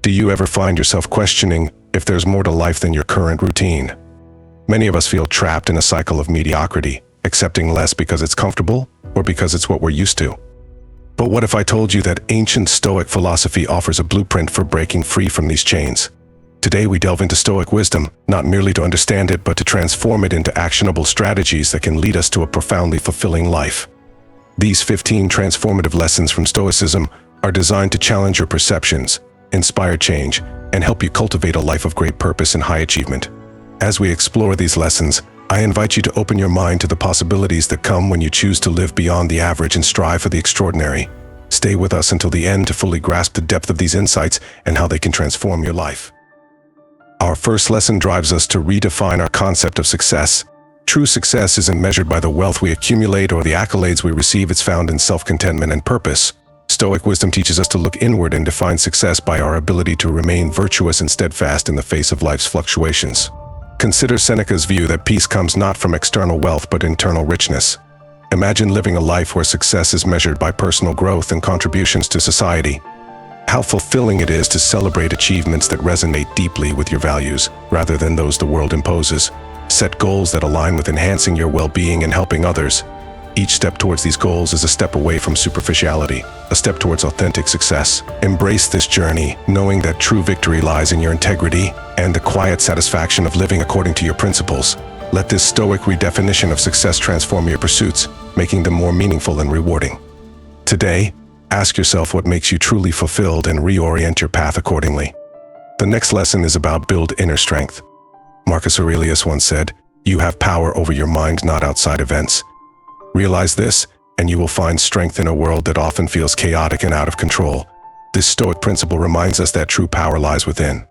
Do you ever find yourself questioning if there's more to life than your current routine? Many of us feel trapped in a cycle of mediocrity, accepting less because it's comfortable or because it's what we're used to. But what if I told you that ancient Stoic philosophy offers a blueprint for breaking free from these chains? Today we delve into Stoic wisdom, not merely to understand it, but to transform it into actionable strategies that can lead us to a profoundly fulfilling life. These 15 transformative lessons from Stoicism are designed to challenge your perceptions, inspire change, and help you cultivate a life of great purpose and high achievement. As we explore these lessons, I invite you to open your mind to the possibilities that come when you choose to live beyond the average and strive for the extraordinary. Stay with us until the end to fully grasp the depth of these insights and how they can transform your life. Our first lesson drives us to redefine our concept of success. True success isn't measured by the wealth we accumulate or the accolades we receive. It's found in self-contentment and purpose. Stoic wisdom teaches us to look inward and define success by our ability to remain virtuous and steadfast in the face of life's fluctuations. Consider Seneca's view that peace comes not from external wealth but internal richness. Imagine living a life where success is measured by personal growth and contributions to society. How fulfilling it is to celebrate achievements that resonate deeply with your values, rather than those the world imposes. Set goals that align with enhancing your well-being and helping others. Each step towards these goals is a step away from superficiality, a step towards authentic success. Embrace this journey, knowing that true victory lies in your integrity and the quiet satisfaction of living according to your principles. Let this Stoic redefinition of success transform your pursuits, making them more meaningful and rewarding. Today, ask yourself what makes you truly fulfilled and reorient your path accordingly. The next lesson is about build inner strength. Marcus Aurelius once said, "You have power over your mind, not outside events." Realize this, and you will find strength in a world that often feels chaotic and out of control. This Stoic principle reminds us that true power lies within.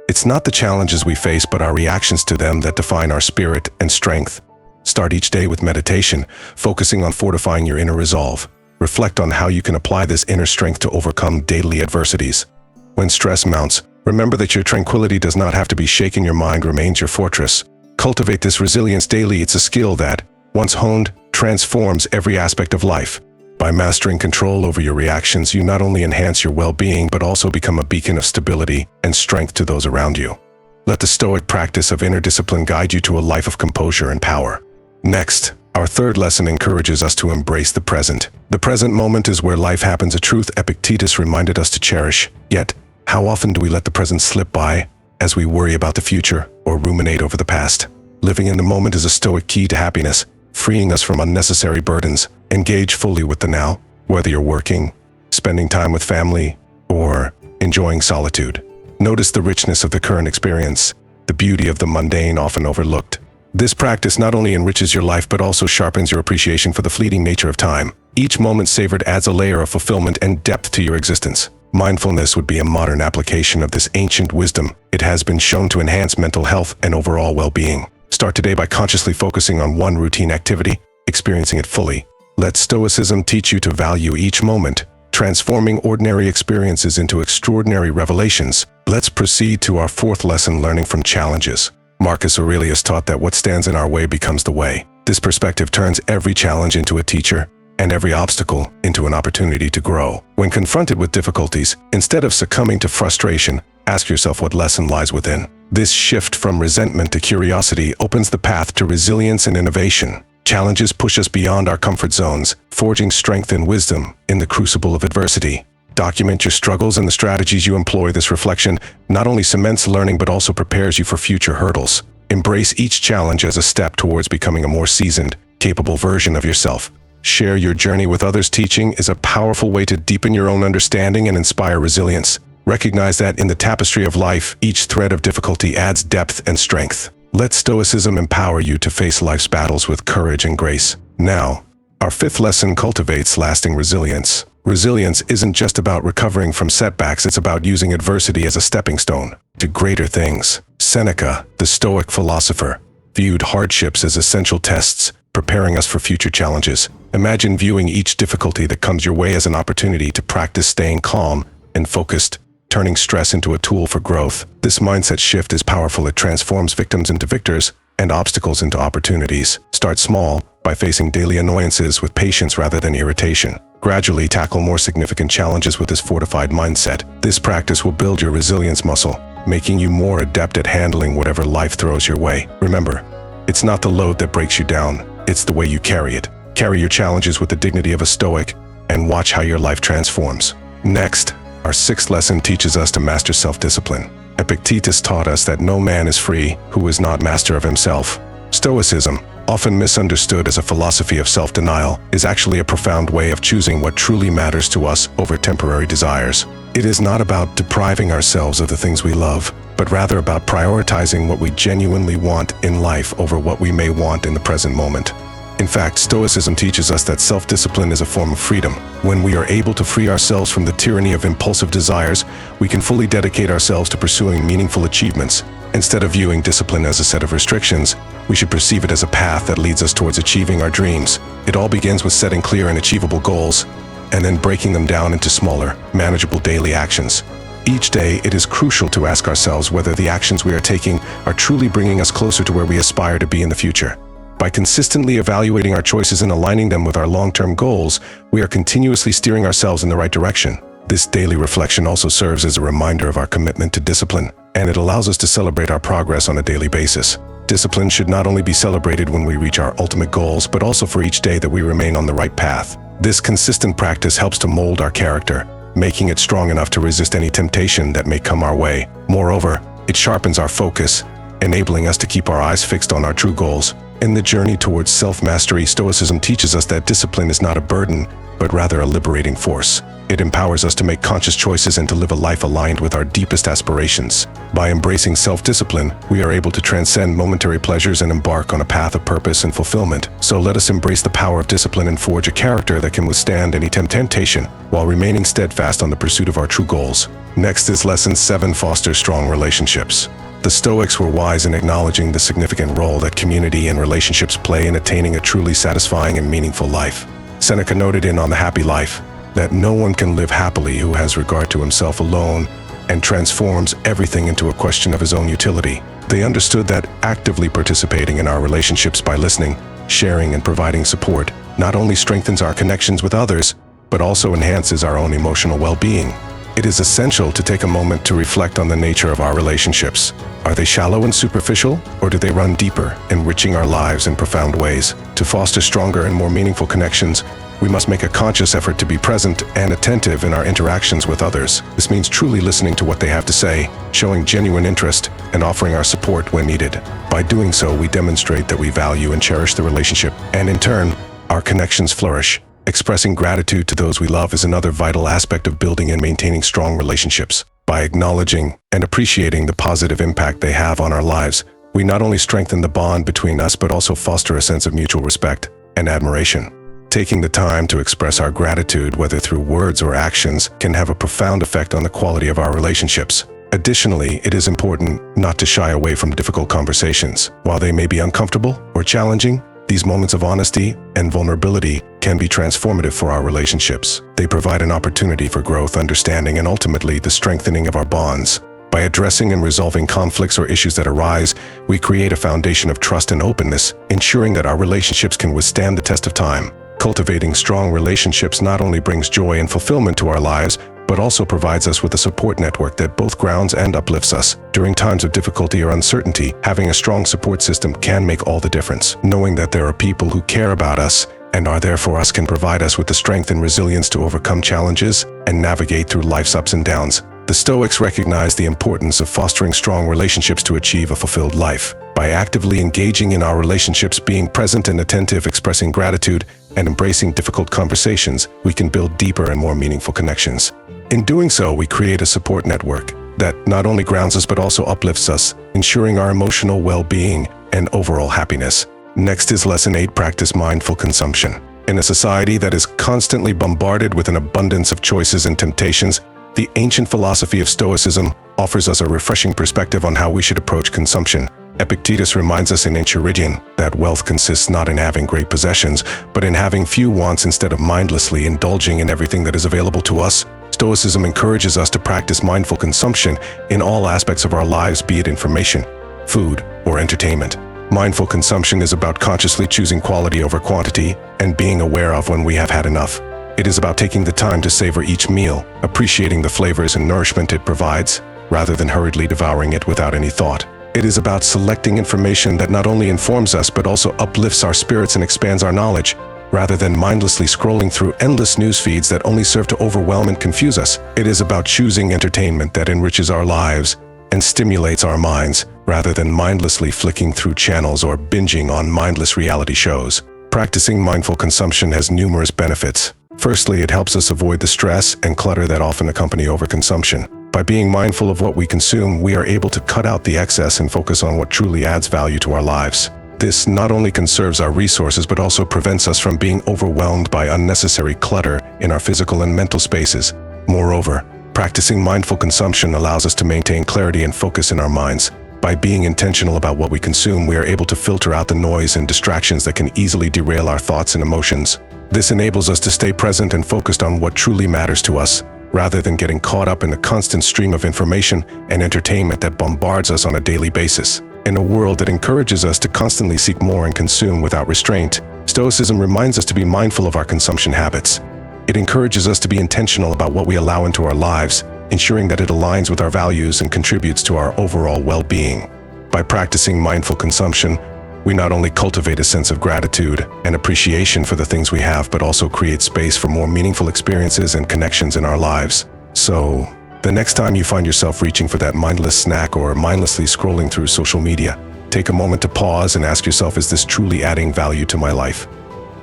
It's not the challenges we face, but our reactions to them that define our spirit and strength. Start each day with meditation, focusing on fortifying your inner resolve. Reflect on how you can apply this inner strength to overcome daily adversities. When stress mounts, remember that your tranquility does not have to be shaken. Your mind remains your fortress. Cultivate this resilience daily. It's a skill that, once honed, transforms every aspect of life. By mastering control over your reactions, you not only enhance your well-being, but also become a beacon of stability and strength to those around you. Let the Stoic practice of inner discipline guide you to a life of composure and power. Next, our third lesson encourages us to embrace the present. The present moment is where life happens, a truth Epictetus reminded us to cherish. Yet, how often do we let the present slip by as we worry about the future or ruminate over the past? Living in the moment is a Stoic key to happiness, freeing us from unnecessary burdens. Engage fully with the now, whether you're working, spending time with family, or enjoying solitude. Notice the richness of the current experience, the beauty of the mundane often overlooked. This practice not only enriches your life but also sharpens your appreciation for the fleeting nature of time. Each moment savored adds a layer of fulfillment and depth to your existence. Mindfulness would be a modern application of this ancient wisdom. It has been shown to enhance mental health and overall well-being. Start today by consciously focusing on one routine activity, experiencing it fully. Let Stoicism teach you to value each moment, transforming ordinary experiences into extraordinary revelations. Let's proceed to our fourth lesson, learning from challenges. Marcus Aurelius taught that what stands in our way becomes the way. This perspective turns every challenge into a teacher and every obstacle into an opportunity to grow. When confronted with difficulties, instead of succumbing to frustration, ask yourself what lesson lies within. This shift from resentment to curiosity opens the path to resilience and innovation. Challenges push us beyond our comfort zones, forging strength and wisdom in the crucible of adversity. Document your struggles and the strategies you employ. This reflection not only cements learning but also prepares you for future hurdles. Embrace each challenge as a step towards becoming a more seasoned, capable version of yourself. Share your journey with others. Teaching is a powerful way to deepen your own understanding and inspire resilience. Recognize that in the tapestry of life, each thread of difficulty adds depth and strength. Let Stoicism empower you to face life's battles with courage and grace. Now, our fifth lesson cultivates lasting resilience. Resilience isn't just about recovering from setbacks, it's about using adversity as a stepping stone to greater things. Seneca, the Stoic philosopher, viewed hardships as essential tests, preparing us for future challenges. Imagine viewing each difficulty that comes your way as an opportunity to practice staying calm and focused, turning stress into a tool for growth. This mindset shift is powerful. It transforms victims into victors and obstacles into opportunities. Start small, by facing daily annoyances with patience rather than irritation. Gradually tackle more significant challenges with this fortified mindset. This practice will build your resilience muscle, making you more adept at handling whatever life throws your way. Remember, it's not the load that breaks you down, it's the way you carry it. Carry your challenges with the dignity of a stoic, and watch how your life transforms. Next, our sixth lesson teaches us to master self-discipline. Epictetus taught us that no man is free who is not master of himself. Stoicism, often misunderstood as a philosophy of self-denial, is actually a profound way of choosing what truly matters to us over temporary desires. It is not about depriving ourselves of the things we love, but rather about prioritizing what we genuinely want in life over what we may want in the present moment. In fact, Stoicism teaches us that self-discipline is a form of freedom. When we are able to free ourselves from the tyranny of impulsive desires, we can fully dedicate ourselves to pursuing meaningful achievements. Instead of viewing discipline as a set of restrictions, we should perceive it as a path that leads us towards achieving our dreams. It all begins with setting clear and achievable goals, and then breaking them down into smaller, manageable daily actions. Each day, it is crucial to ask ourselves whether the actions we are taking are truly bringing us closer to where we aspire to be in the future. By consistently evaluating our choices and aligning them with our long-term goals, we are continuously steering ourselves in the right direction. This daily reflection also serves as a reminder of our commitment to discipline, and it allows us to celebrate our progress on a daily basis. Discipline should not only be celebrated when we reach our ultimate goals, but also for each day that we remain on the right path. This consistent practice helps to mold our character, making it strong enough to resist any temptation that may come our way. Moreover, it sharpens our focus, enabling us to keep our eyes fixed on our true goals. In the journey towards self-mastery, Stoicism teaches us that discipline is not a burden, but rather a liberating force. It empowers us to make conscious choices and to live a life aligned with our deepest aspirations. By embracing self-discipline, we are able to transcend momentary pleasures and embark on a path of purpose and fulfillment. So let us embrace the power of discipline and forge a character that can withstand any temptation, while remaining steadfast on the pursuit of our true goals. Next is Lesson 7: Foster strong relationships. The Stoics were wise in acknowledging the significant role that community and relationships play in attaining a truly satisfying and meaningful life. Seneca noted in On the Happy Life that no one can live happily who has regard to himself alone and transforms everything into a question of his own utility. They understood that actively participating in our relationships by listening, sharing, and providing support not only strengthens our connections with others, but also enhances our own emotional well-being. It is essential to take a moment to reflect on the nature of our relationships. Are they shallow and superficial, or do they run deeper, enriching our lives in profound ways? To foster stronger and more meaningful connections, we must make a conscious effort to be present and attentive in our interactions with others. This means truly listening to what they have to say, showing genuine interest, and offering our support when needed. By doing so, we demonstrate that we value and cherish the relationship, and in turn, our connections flourish. Expressing gratitude to those we love is another vital aspect of building and maintaining strong relationships. By acknowledging and appreciating the positive impact they have on our lives, we not only strengthen the bond between us, but also foster a sense of mutual respect and admiration. Taking the time to express our gratitude, whether through words or actions, can have a profound effect on the quality of our relationships. Additionally, it is important not to shy away from difficult conversations. While they may be uncomfortable or challenging, these moments of honesty and vulnerability can be transformative for our relationships. They provide an opportunity for growth, understanding, and ultimately the strengthening of our bonds. By addressing and resolving conflicts or issues that arise, we create a foundation of trust and openness, ensuring that our relationships can withstand the test of time. Cultivating strong relationships not only brings joy and fulfillment to our lives, but also provides us with a support network that both grounds and uplifts us. During times of difficulty or uncertainty, having a strong support system can make all the difference. Knowing that there are people who care about us and are there for us can provide us with the strength and resilience to overcome challenges and navigate through life's ups and downs. The Stoics recognize the importance of fostering strong relationships to achieve a fulfilled life. By actively engaging in our relationships, being present and attentive, expressing gratitude, and embracing difficult conversations, we can build deeper and more meaningful connections. In doing so, we create a support network that not only grounds us but also uplifts us, ensuring our emotional well-being and overall happiness. Next is Lesson 8: Practice mindful consumption. In a society that is constantly bombarded with an abundance of choices and temptations, the ancient philosophy of Stoicism offers us a refreshing perspective on how we should approach consumption. Epictetus reminds us in Enchiridion that wealth consists not in having great possessions, but in having few wants instead of mindlessly indulging in everything that is available to us. Stoicism encourages us to practice mindful consumption in all aspects of our lives, be it information, food, or entertainment. Mindful consumption is about consciously choosing quality over quantity and being aware of when we have had enough. It is about taking the time to savor each meal, appreciating the flavors and nourishment it provides, rather than hurriedly devouring it without any thought. It is about selecting information that not only informs us but also uplifts our spirits and expands our knowledge, rather than mindlessly scrolling through endless news feeds that only serve to overwhelm and confuse us. It is about choosing entertainment that enriches our lives and stimulates our minds, rather than mindlessly flicking through channels or binging on mindless reality shows. Practicing mindful consumption has numerous benefits. Firstly, it helps us avoid the stress and clutter that often accompany overconsumption. By being mindful of what we consume, we are able to cut out the excess and focus on what truly adds value to our lives. This not only conserves our resources but also prevents us from being overwhelmed by unnecessary clutter in our physical and mental spaces. Moreover, practicing mindful consumption allows us to maintain clarity and focus in our minds. By being intentional about what we consume, we are able to filter out the noise and distractions that can easily derail our thoughts and emotions. This enables us to stay present and focused on what truly matters to us, rather than getting caught up in the constant stream of information and entertainment that bombards us on a daily basis. In a world that encourages us to constantly seek more and consume without restraint, Stoicism reminds us to be mindful of our consumption habits. It encourages us to be intentional about what we allow into our lives, ensuring that it aligns with our values and contributes to our overall well-being. By practicing mindful consumption, we not only cultivate a sense of gratitude and appreciation for the things we have, but also create space for more meaningful experiences and connections in our lives. So, the next time you find yourself reaching for that mindless snack or mindlessly scrolling through social media, take a moment to pause and ask yourself, is this truly adding value to my life?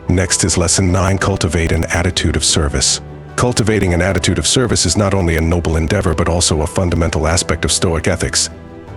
Next is Lesson 9, cultivate an attitude of service. Cultivating an attitude of service is not only a noble endeavor but also a fundamental aspect of Stoic ethics.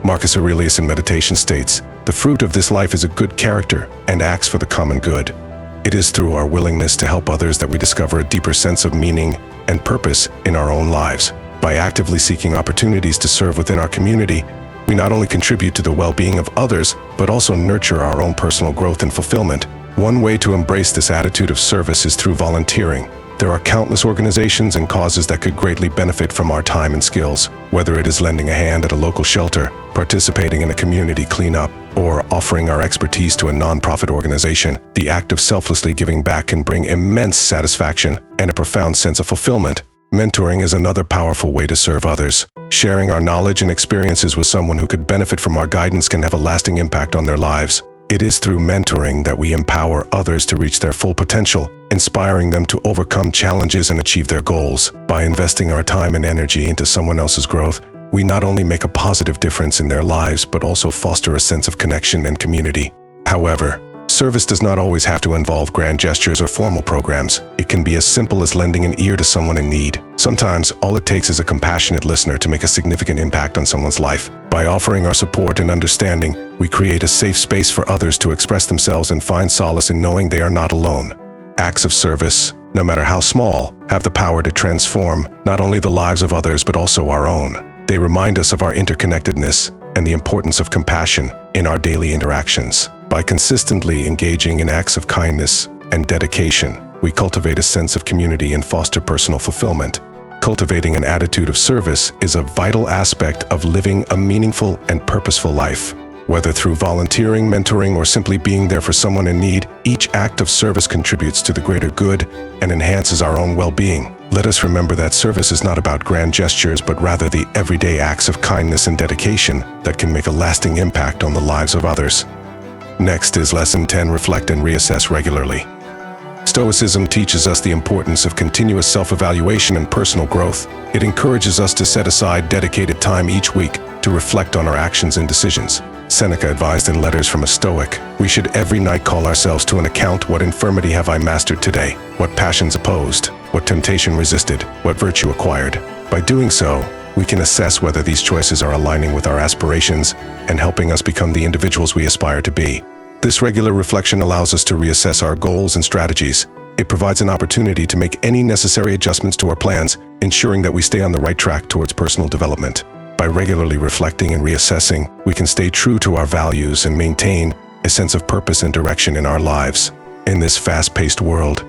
Marcus Aurelius in Meditation states, "The fruit of this life is a good character and acts for the common good." It is through our willingness to help others that we discover a deeper sense of meaning and purpose in our own lives. By actively seeking opportunities to serve within our community, we not only contribute to the well-being of others, but also nurture our own personal growth and fulfillment. One way to embrace this attitude of service is through volunteering. There are countless organizations and causes that could greatly benefit from our time and skills, whether it is lending a hand at a local shelter, participating in a community cleanup, or offering our expertise to a nonprofit organization. The act of selflessly giving back can bring immense satisfaction and a profound sense of fulfillment. Mentoring is another powerful way to serve others. Sharing our knowledge and experiences with someone who could benefit from our guidance can have a lasting impact on their lives. It is through mentoring that we empower others to reach their full potential, inspiring them to overcome challenges and achieve their goals. By investing our time and energy into someone else's growth, we not only make a positive difference in their lives, but also foster a sense of connection and community. However, service does not always have to involve grand gestures or formal programs. It can be as simple as lending an ear to someone in need. Sometimes, all it takes is a compassionate listener to make a significant impact on someone's life. By offering our support and understanding, we create a safe space for others to express themselves and find solace in knowing they are not alone. Acts of service, no matter how small, have the power to transform not only the lives of others but also our own. They remind us of our interconnectedness and the importance of compassion in our daily interactions. By consistently engaging in acts of kindness and dedication, we cultivate a sense of community and foster personal fulfillment. Cultivating an attitude of service is a vital aspect of living a meaningful and purposeful life. Whether through volunteering, mentoring, or simply being there for someone in need, each act of service contributes to the greater good and enhances our own well-being. Let us remember that service is not about grand gestures, but rather the everyday acts of kindness and dedication that can make a lasting impact on the lives of others. Next is Lesson 10, reflect and reassess regularly. Stoicism teaches us the importance of continuous self-evaluation and personal growth. It encourages us to set aside dedicated time each week to reflect on our actions and decisions. Seneca advised in Letters from a Stoic, "We should every night call ourselves to an account. What infirmity have I mastered today? What passions opposed? What temptation resisted? What virtue acquired?" By doing so, we can assess whether these choices are aligning with our aspirations and helping us become the individuals we aspire to be. This regular reflection allows us to reassess our goals and strategies. It provides an opportunity to make any necessary adjustments to our plans, ensuring that we stay on the right track towards personal development. By regularly reflecting and reassessing, we can stay true to our values and maintain a sense of purpose and direction in our lives. In this fast-paced world,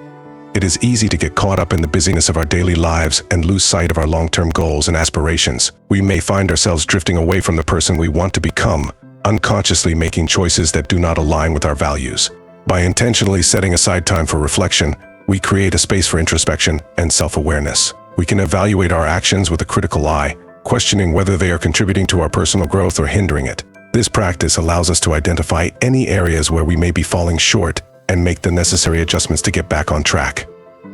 it is easy to get caught up in the busyness of our daily lives and lose sight of our long-term goals and aspirations. We may find ourselves drifting away from the person we want to become, unconsciously making choices that do not align with our values. By intentionally setting aside time for reflection, we create a space for introspection and self-awareness. We can evaluate our actions with a critical eye, questioning whether they are contributing to our personal growth or hindering it. This practice allows us to identify any areas where we may be falling short and make the necessary adjustments to get back on track.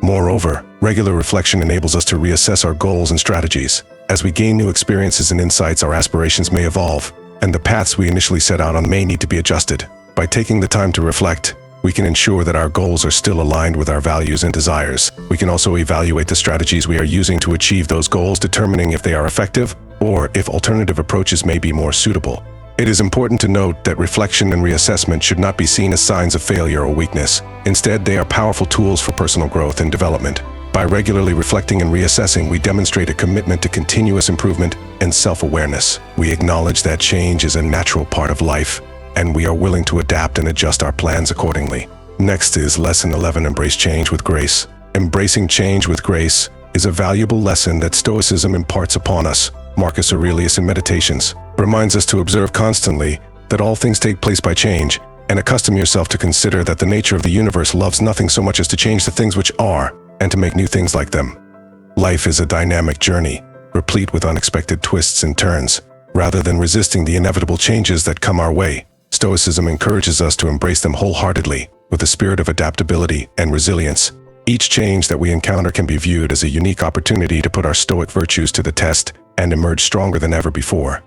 Moreover, regular reflection enables us to reassess our goals and strategies. As we gain new experiences and insights, our aspirations may evolve, and the paths we initially set out on may need to be adjusted. By taking the time to reflect, we can ensure that our goals are still aligned with our values and desires. We can also evaluate the strategies we are using to achieve those goals, determining if they are effective or if alternative approaches may be more suitable. It is important to note that reflection and reassessment should not be seen as signs of failure or weakness. Instead, they are powerful tools for personal growth and development. By regularly reflecting and reassessing, we demonstrate a commitment to continuous improvement and self-awareness. We acknowledge that change is a natural part of life, and we are willing to adapt and adjust our plans accordingly. Next is Lesson 11, Embrace Change with Grace. Embracing change with grace is a valuable lesson that Stoicism imparts upon us. Marcus Aurelius in Meditations reminds us to observe constantly that all things take place by change, and accustom yourself to consider that the nature of the universe loves nothing so much as to change the things which are, and to make new things like them. Life is a dynamic journey, replete with unexpected twists and turns. Rather than resisting the inevitable changes that come our way, Stoicism encourages us to embrace them wholeheartedly, with a spirit of adaptability and resilience. Each change that we encounter can be viewed as a unique opportunity to put our Stoic virtues to the test and emerge stronger than ever before.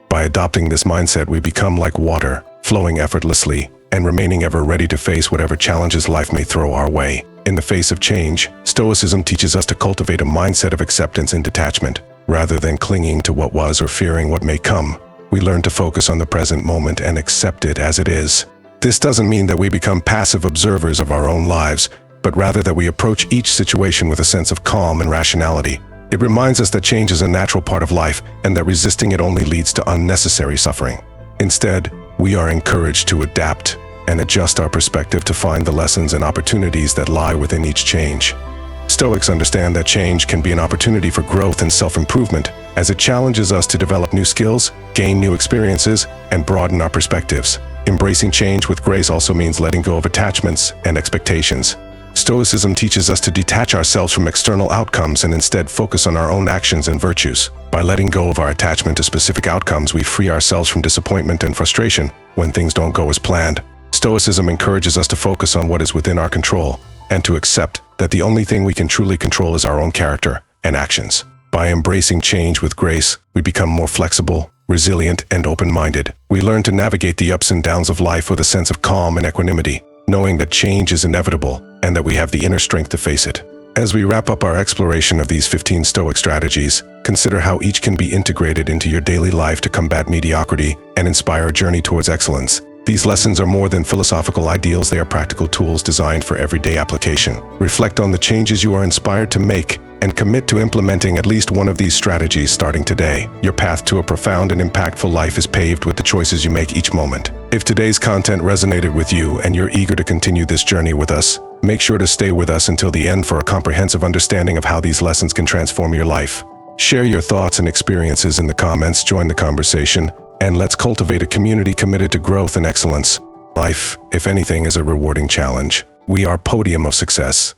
By adopting this mindset, we become like water, flowing effortlessly and remaining ever ready to face whatever challenges life may throw our way. In the face of change, Stoicism teaches us to cultivate a mindset of acceptance and detachment. Rather than clinging to what was or fearing what may come, we learn to focus on the present moment and accept it as it is. This doesn't mean that we become passive observers of our own lives, but rather that we approach each situation with a sense of calm and rationality. It reminds us that change is a natural part of life and that resisting it only leads to unnecessary suffering. Instead, we are encouraged to adapt and adjust our perspective to find the lessons and opportunities that lie within each change. Stoics understand that change can be an opportunity for growth and self-improvement, as it challenges us to develop new skills, gain new experiences, and broaden our perspectives. Embracing change with grace also means letting go of attachments and expectations. Stoicism teaches us to detach ourselves from external outcomes and instead focus on our own actions and virtues. By letting go of our attachment to specific outcomes, we free ourselves from disappointment and frustration when things don't go as planned. Stoicism encourages us to focus on what is within our control and to accept that the only thing we can truly control is our own character and actions. By embracing change with grace, we become more flexible, resilient, and open-minded. We learn to navigate the ups and downs of life with a sense of calm and equanimity, knowing that change is inevitable and that we have the inner strength to face it. As we wrap up our exploration of these 15 Stoic strategies, consider how each can be integrated into your daily life to combat mediocrity and inspire a journey towards excellence. These lessons are more than philosophical ideals, they are practical tools designed for everyday application. Reflect on the changes you are inspired to make and commit to implementing at least one of these strategies starting today. Your path to a profound and impactful life is paved with the choices you make each moment. If today's content resonated with you and you're eager to continue this journey with us, make sure to stay with us until the end for a comprehensive understanding of how these lessons can transform your life. Share your thoughts and experiences in the comments, join the conversation, and let's cultivate a community committed to growth and excellence. Life, if anything, is a rewarding challenge. We are podium of success.